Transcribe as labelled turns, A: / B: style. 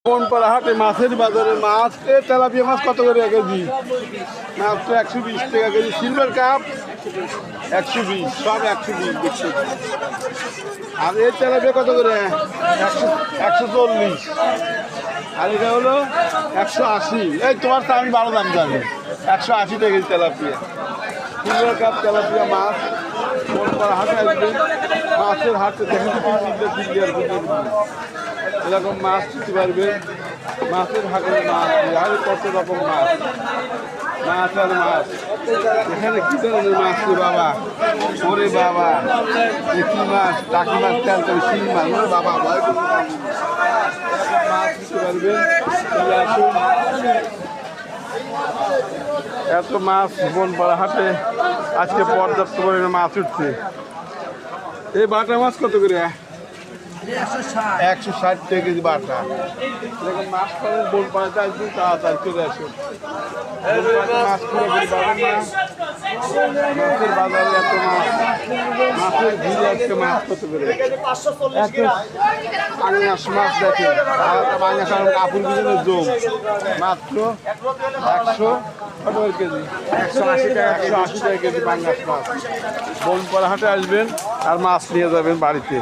A: কোনপাড়া হাটে মাছের বাজারে মাছ তেলাপিয়া মাছ কত করে কেজি? মাত্র 120 টাকা কেজি। সিলভার কাপ 120, সব 120 দিচ্ছি। আর এই তেলাপিয়া কত করে? 140। আর এটা হলো 180। এই তোমার তো আমি ভালো দাম জানি। 180 টাকা KG tilapia. Silver carp tilapia মাছ কোনপাড়া হাটে আসবেন। মাছের হাটে দেখেন এরকম মাছ দিতে পারবেন। মাছের হাটের মাছ আর কত রকম মাছ, মাছ আর মাছ। এখানে কি ধরনের মাছ রে বাবা? ওরে বাবা, কি মাছ? টাকি মাছ, তেল শিং মাছ। ওরে বাবা, মাছ দিতে পারবেন। এত মাছ বনপাড়া হাটে আজকে পর্যাপ্ত পরিমাণে মাছ উঠছে। এই বাটা মাছ কত করে? 160 টাকা কেজি বাটা। এরকম মাছ পাবেন বনপাড়াতে আসবেন, তাড়াতাড়ি চলে আসুন। মাছ পুরোপুরি পাবেন না। মাছের বাজারে এত মাছ, মাছের ভিড় আজকে মাছ কত করে? পাঙাশ মাছ দেখেন, পাঙাশ কাপড় বিভিন্ন জম মাত্র 100 কেজি, 180 টাকা কেজি পাঙাশ মাছ। বনপাড়া হাটে আসবেন আর মাছ নিয়ে যাবেন বাড়িতে।